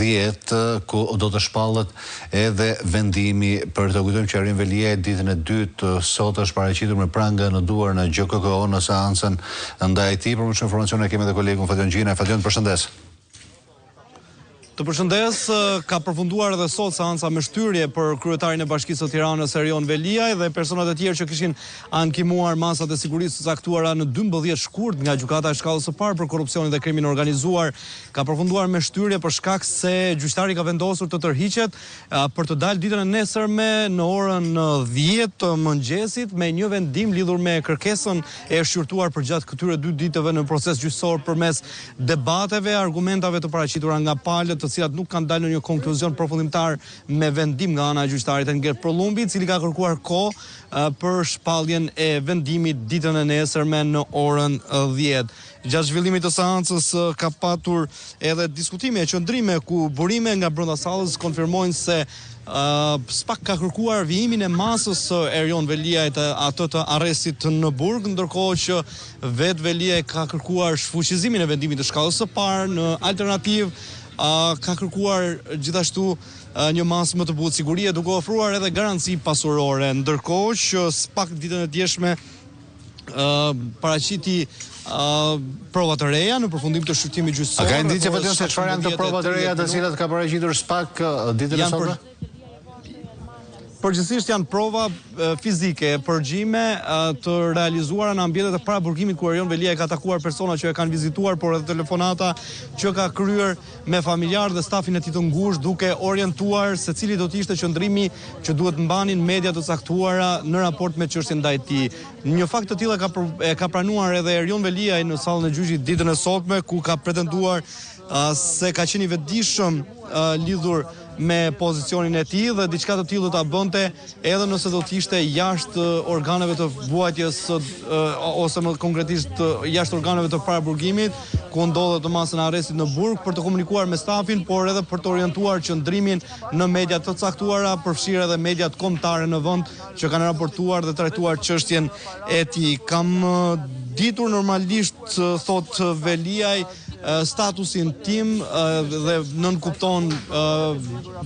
10, ku do të shpallet edhe vendimi për të kujtojmë që Erion Velia ditën e dytë sot është paraqitur me prangë në duar në GKKO në seancën ndaj tij. Për më shumë informacione kemi edhe kolegun Fadion Gjina. Fadion, përshëndes. Të përshëndes, ka përfunduar edhe sot seanca me shtyrje për kryetarin e Bashkisë së Tiranës Erion Velia dhe personat e tjerë që kishin ankimuar masat e sigurisë së caktuara në 12 shkurt nga gjykata e shkallës së parë për korrupsionin dhe krimin organizuar. Ka përfunduar me shtyrje për shkak se gjyqtari ka vendosur të tërhiqet për të dalë ditën e nesërme në orën 10 të mëngjesit me një vendim lidhur me kërkesën e shqyrtuar për gjatë këtyre 2 ditëve në proces gjyqësor përmes debateve, argumentave të paraqitura nga palët, të cilat nuk kanë dalë në një konkluzion përfundimtar me vendim nga ana e gjyqtarit Enger Prolumbi, i cili ka kërkuar kohë për shpalljen e vendimit ditën e nesërme në orën 10. Gjatë zhvillimit të seancës ka patur edhe diskutime e qëndrime ku burime nga brenda sallës konfirmojnë se SPAK ka kërkuar vijimin e masës së Erion Veliajt atë të arrestit në Burg, ndërkohë që vetë Velia ka kërkuar shfuqizimin e vendimit të shkallës së parë. Në alternativë ka kërkuar gjithashtu një masë më të butë sigurie, duke ofruar edhe garanci pasurore, ndërkohë që SPAK ditën e djeshme paraqiti prova të reja në përfundim të shqyrtimit gjyqësor. A ka indicie vetëm se çfarë janë të provat të reja të cilat ka paraqitur SPAK ditën e sotme? Përgjithsisht janë prova fizike, përgjime të realizuara në ambientet e paraburgimit ku Erion Velia ka takuar persona që e kanë vizituar, por edhe telefonata që ka kryer me familjarë dhe stafin e tij të ngushtë, duke orientuar se cili do të ishte qëndrimi që duhet mbanin media të caktuara në raport me çështjen ndaj tij. Një fakt të tillë ka pranuar edhe Erion Velia në sallën e gjyqit ditën e sotme, ku ka pretenduar se ka qenë i vetëdijshëm lidhur me pozicionin e tij dhe diçka të tillë do ta bënte edhe nëse do të ishte jashtë organeve të vuajtjes ose më konkretisht jashtë organeve të paraburgimit, ku ndodhet të masën e arrestit në Burg, për të komunikuar me stafin, por edhe për të orientuar qëndrimin në media të caktuara, përfshirë edhe mediat kombëtare në vend që kanë raportuar dhe trajtuar çështjen e tij. Kam ditur normalisht, thot Veliaj, statusin tim dhe nën kupton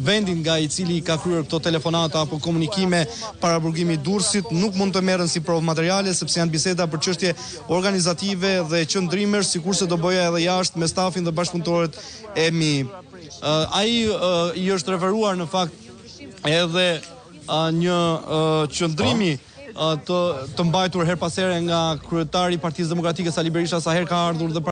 vendin nga i cili ka kryer këto telefonata apo komunikime paraburgimi Durrësit, nuk mund të merren si provë materiale sepse janë biseda për çështje organizative dhe qëndrimesh, sikurse do bëja edhe jashtë me stafin dhe bashkëpunëtorët e mi. Ai i është referuar në fakt edhe një qëndrimi të mbajtur her pas here nga kryetari i Partisë Demokratike Sali Berisha, sa herë ka ardhur dhe